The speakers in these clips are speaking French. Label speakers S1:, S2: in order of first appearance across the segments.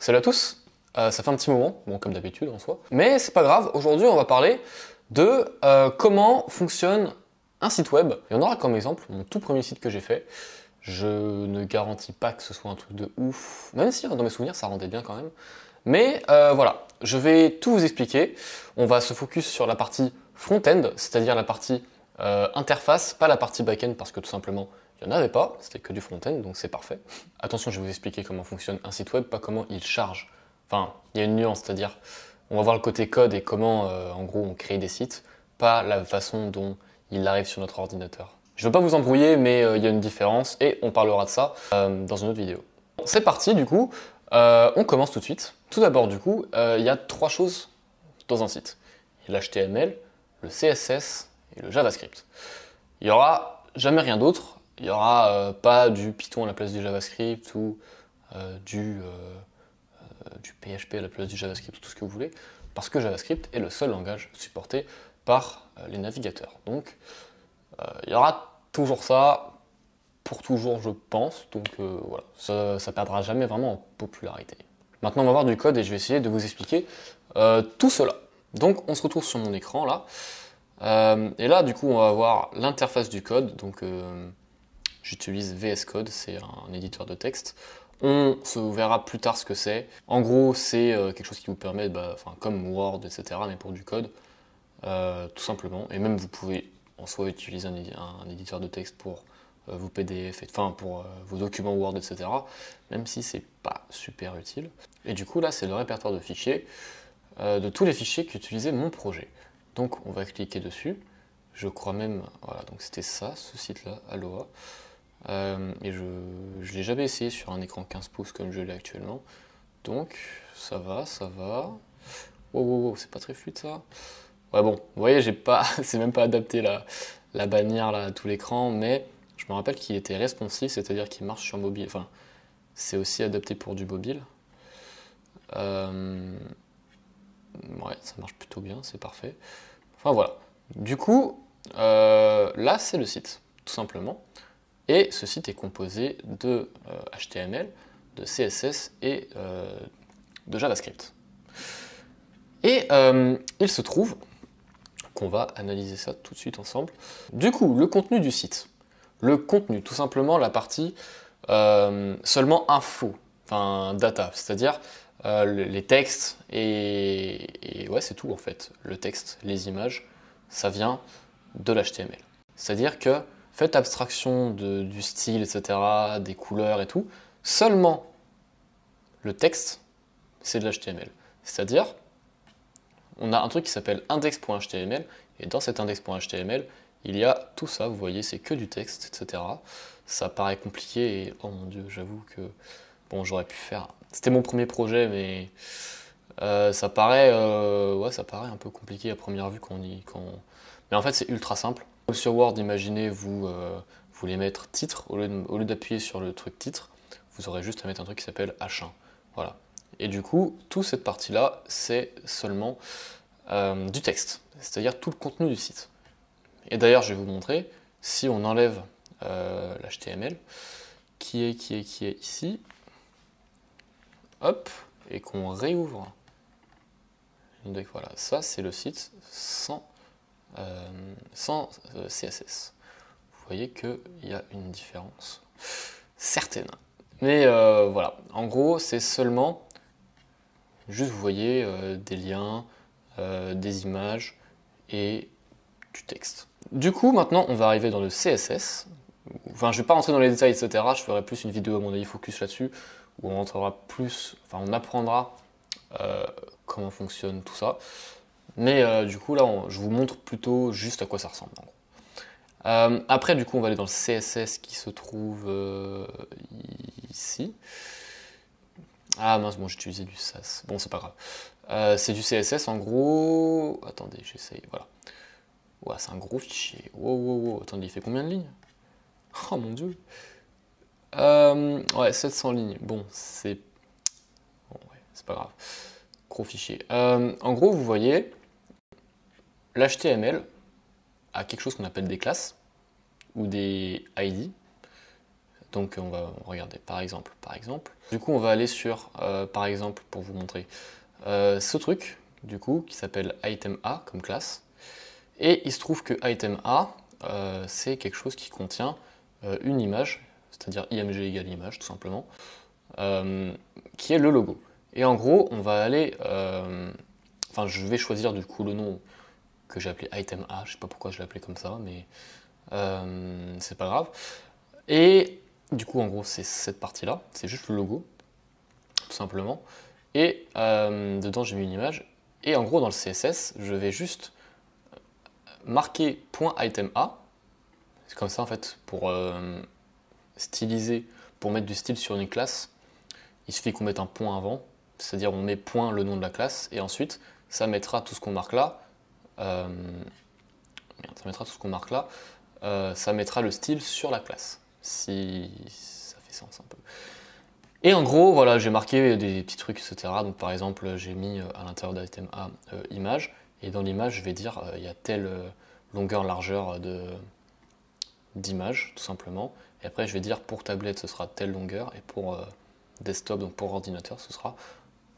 S1: Salut à tous, ça fait un petit moment, bon comme d'habitude en soi, mais c'est pas grave, aujourd'hui on va parler de comment fonctionne un site web. Et on aura comme exemple mon tout premier site que j'ai fait. Je ne garantis pas que ce soit un truc de ouf, même si dans mes souvenirs ça rendait bien quand même. Mais voilà, je vais tout vous expliquer. On va se focus sur la partie front-end, c'est-à-dire la partie interface, pas la partie back-end parce que tout simplement il n'y en avait pas, c'était que du front-end, donc c'est parfait. Attention, je vais vous expliquer comment fonctionne un site web, pas comment il charge. Enfin, il y a une nuance, c'est-à-dire on va voir le côté code et comment en gros on crée des sites, pas la façon dont il arrive sur notre ordinateur. Je ne veux pas vous embrouiller, mais il y a une différence et on parlera de ça dans une autre vidéo. C'est parti du coup, on commence tout de suite. Tout d'abord du coup, il y a trois choses dans un site. Il y a l'HTML, le CSS et le JavaScript. Il n'y aura jamais rien d'autre. Il n'y aura pas du Python à la place du JavaScript ou du PHP à la place du JavaScript, tout ce que vous voulez, parce que JavaScript est le seul langage supporté par les navigateurs. Donc il y aura toujours ça, pour toujours je pense, donc voilà, ça perdra jamais vraiment en popularité. Maintenant on va voir du code et je vais essayer de vous expliquer tout cela. Donc on se retrouve sur mon écran là, et là du coup on va voir l'interface du code, donc j'utilise VS Code, c'est un éditeur de texte. On se verra plus tard ce que c'est. En gros, c'est quelque chose qui vous permet, comme Word, etc., mais pour du code, tout simplement. Et même vous pouvez en soi utiliser un éditeur de texte pour vos PDF, pour vos documents Word, etc., même si c'est pas super utile. Et du coup, là, c'est le répertoire de fichiers, de tous les fichiers qu'utilisait mon projet. Donc, on va cliquer dessus. Je crois même, voilà, donc c'était ça, ce site-là, Aloha. Et je ne l'ai jamais essayé sur un écran 15 pouces comme je l'ai actuellement. Donc ça va, ça va. Wow, c'est pas très fluide ça. Ouais bon, vous voyez, c'est même pas adapté la bannière là, à tout l'écran, mais je me rappelle qu'il était responsive, c'est-à-dire qu'il marche sur mobile. Enfin, c'est aussi adapté pour du mobile. Ouais, ça marche plutôt bien, c'est parfait. Enfin voilà. Du coup, là c'est le site, tout simplement. Et ce site est composé de HTML, de CSS et de JavaScript. Et il se trouve qu'on va analyser ça tout de suite ensemble. Du coup, le contenu du site. Le contenu, tout simplement la partie seulement info, enfin data, c'est-à-dire les textes et ouais, c'est tout en fait. Le texte, les images, ça vient de l'HTML. C'est-à-dire que faites abstraction du style, etc., des couleurs et tout. Seulement le texte, c'est de l'HTML. C'est-à-dire, on a un truc qui s'appelle index.html, et dans cet index.html, il y a tout ça, vous voyez, c'est que du texte, etc. Ça paraît compliqué, et oh mon dieu, j'avoue que, bon, j'aurais pu faire... C'était mon premier projet, mais ça paraît un peu compliqué à première vue Mais en fait, c'est ultra simple. Sur Word, imaginez, vous voulez mettre titre, au lieu d'appuyer sur le truc titre, vous aurez juste à mettre un truc qui s'appelle H1. Voilà. Et du coup, toute cette partie-là, c'est seulement du texte, c'est-à-dire tout le contenu du site. Et d'ailleurs, je vais vous montrer, si on enlève l'HTML, qui est ici, hop, et qu'on réouvre, donc voilà, ça c'est le site sans CSS. Vous voyez qu'il y a une différence certaine. Mais voilà, en gros, c'est seulement, juste vous voyez, des liens, des images et du texte. Du coup, maintenant, on va arriver dans le CSS. Enfin, je ne vais pas rentrer dans les détails, etc. Je ferai plus une vidéo, à mon avis, focus là-dessus, où on rentrera plus, enfin, on apprendra comment fonctionne tout ça. Mais du coup, là, je vous montre plutôt juste à quoi ça ressemble. En gros. Après, du coup, on va aller dans le CSS qui se trouve ici. Ah mince, bon, j'ai utilisé du SAS. Bon, c'est pas grave. C'est du CSS, en gros... Attendez, j'essaye, voilà. Ouais, c'est un gros fichier. Wow. Attendez, il fait combien de lignes? Oh mon dieu. Ouais, 700 lignes. Bon, c'est... Bon, ouais, c'est pas grave. Gros fichier. En gros, vous voyez... L'HTML a quelque chose qu'on appelle des classes ou des ID. Donc on va regarder par exemple. Du coup on va aller sur, par exemple, pour vous montrer, ce truc, du coup, qui s'appelle item A comme classe. Et il se trouve que item A, c'est quelque chose qui contient une image, c'est-à-dire img égale image tout simplement, qui est le logo. Et en gros, on va aller, enfin je vais choisir du coup le nom que j'ai appelé item A, je sais pas pourquoi je l'ai appelé comme ça, mais c'est pas grave. Et du coup, en gros, c'est cette partie-là, c'est juste le logo, tout simplement. Et dedans, j'ai mis une image. Et en gros, dans le CSS, je vais juste marquer .itemA. C'est comme ça, en fait, pour styliser, pour mettre du style sur une classe, il suffit qu'on mette un point avant. C'est-à-dire, on met point le nom de la classe, et ensuite, ça mettra tout ce qu'on marque là. Ça mettra tout ce qu'on marque là. Ça mettra le style sur la classe. Si ça fait sens un peu. Et en gros, voilà, j'ai marqué des petits trucs, etc. Donc par exemple, j'ai mis à l'intérieur d'item A image, et dans l'image, je vais dire il y a telle longueur, largeur d'image, tout simplement. Et après, je vais dire pour tablette, ce sera telle longueur, et pour desktop, donc pour ordinateur, ce sera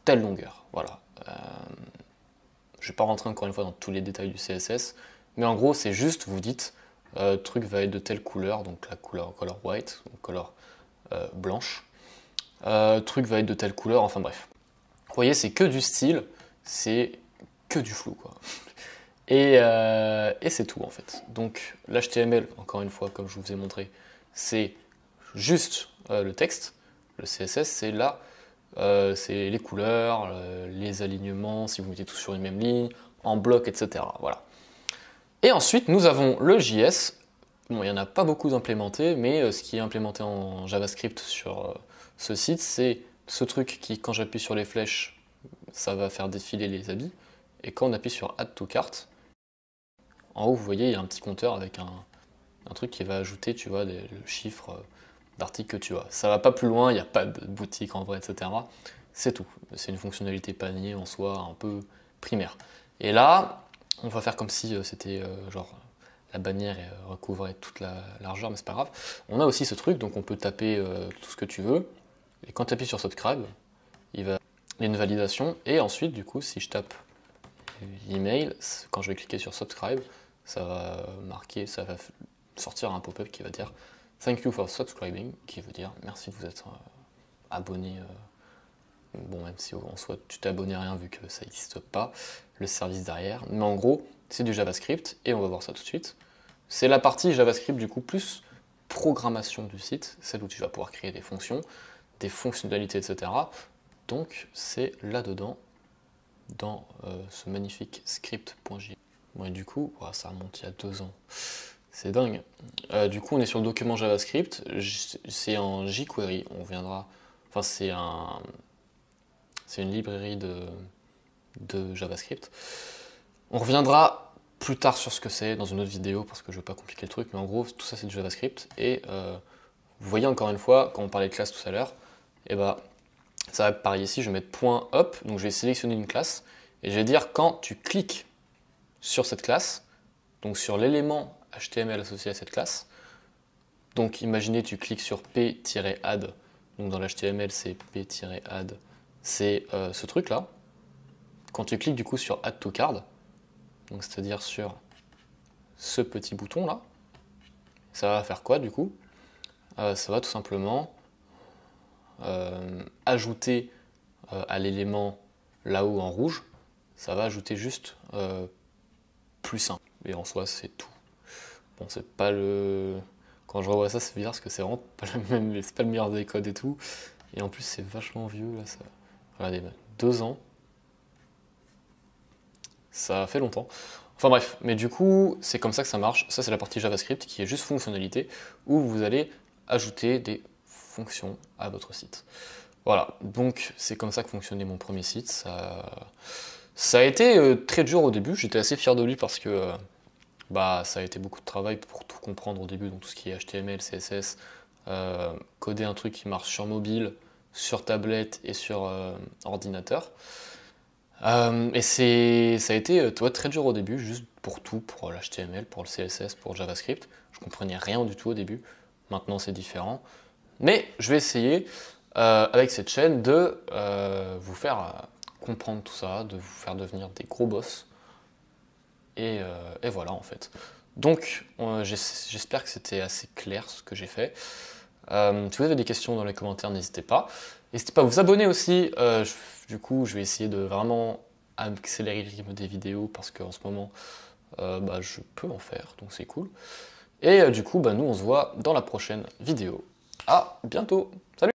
S1: telle longueur. Voilà. Je ne vais pas rentrer encore une fois dans tous les détails du CSS, mais en gros, c'est juste, vous dites, truc va être de telle couleur, donc la couleur color white, donc couleur blanche. Truc va être de telle couleur, enfin bref. Vous voyez, c'est que du style, c'est que du flou, quoi. Et c'est tout, en fait. Donc, l'HTML, encore une fois, comme je vous ai montré, c'est juste le texte. Le CSS, c'est là, c'est les couleurs, les alignements, si vous mettez tout sur une même ligne, en bloc, etc. Voilà. Et ensuite, nous avons le JS. Bon, il n'y en a pas beaucoup d'implémentés, mais ce qui est implémenté en JavaScript sur ce site, c'est ce truc qui, quand j'appuie sur les flèches, ça va faire défiler les habits. Et quand on appuie sur Add to Cart, en haut, vous voyez, il y a un petit compteur avec un truc qui va ajouter, tu vois, le chiffre d'article que tu as. Ça va pas plus loin, il n'y a pas de boutique en vrai, etc. C'est tout. C'est une fonctionnalité panier en soi, un peu primaire. Et là, on va faire comme si c'était genre la bannière recouvrait toute la largeur, mais c'est pas grave. On a aussi ce truc, donc on peut taper tout ce que tu veux. Et quand tu appuies sur Subscribe, il y a une validation. Et ensuite, du coup, si je tape l'email, quand je vais cliquer sur Subscribe, ça va marquer, ça va sortir un pop-up qui va dire Thank you for subscribing, qui veut dire merci de vous être abonné. Bon, même si en soi tu t'es abonné à rien vu que ça n'existe pas, le service derrière. Mais en gros, c'est du JavaScript et on va voir ça tout de suite. C'est la partie JavaScript du coup plus programmation du site, celle où tu vas pouvoir créer des fonctions, des fonctionnalités, etc. Donc c'est là-dedans, dans ce magnifique script.js. Bon, et du coup, ça remonte il y a 2 ans. C'est dingue. Du coup, on est sur le document JavaScript. C'est en jQuery. On viendra. Enfin, c'est une librairie de JavaScript. On reviendra plus tard sur ce que c'est dans une autre vidéo parce que je ne veux pas compliquer le truc. Mais en gros, tout ça c'est du JavaScript. Et vous voyez encore une fois, quand on parlait de classe tout à l'heure, et ça va être pareil ici. Je vais mettre .up. Donc je vais sélectionner une classe et je vais dire quand tu cliques sur cette classe, donc sur l'élément HTML associé à cette classe. Donc imaginez tu cliques sur p-add, donc dans l'HTML c'est p-add, c'est ce truc là. Quand tu cliques du coup sur Add to Card, donc c'est-à-dire sur ce petit bouton là, ça va faire quoi du coup? Ça va tout simplement ajouter à l'élément là-haut en rouge, ça va ajouter juste plus 1. Et en soi, c'est tout. Bon, c'est pas le... Quand je revois ça, c'est bizarre parce que c'est vraiment pas c'est pas le meilleur des codes et tout. Et en plus, c'est vachement vieux, là. Ça... Regardez, 2 ans. Ça fait longtemps. Enfin bref, mais du coup, c'est comme ça que ça marche. Ça, c'est la partie JavaScript qui est juste fonctionnalité, où vous allez ajouter des fonctions à votre site. Voilà, donc c'est comme ça que fonctionnait mon premier site. Ça a été très dur au début, j'étais assez fier de lui parce que ça a été beaucoup de travail pour tout comprendre au début, donc tout ce qui est HTML, CSS, coder un truc qui marche sur mobile, sur tablette et sur ordinateur. Et ça a été très dur au début, juste pour tout, pour l'HTML, pour le CSS, pour le JavaScript. Je comprenais rien du tout au début, maintenant c'est différent. Mais je vais essayer avec cette chaîne de vous faire comprendre tout ça, de vous faire devenir des gros boss. Et voilà en fait. Donc j'espère que c'était assez clair ce que j'ai fait. Si vous avez des questions dans les commentaires, n'hésitez pas. N'hésitez pas à vous abonner aussi. Du coup, je vais essayer de vraiment accélérer le rythme des vidéos parce qu'en ce moment, je peux en faire, donc c'est cool. Et du coup, nous on se voit dans la prochaine vidéo. À bientôt. Salut!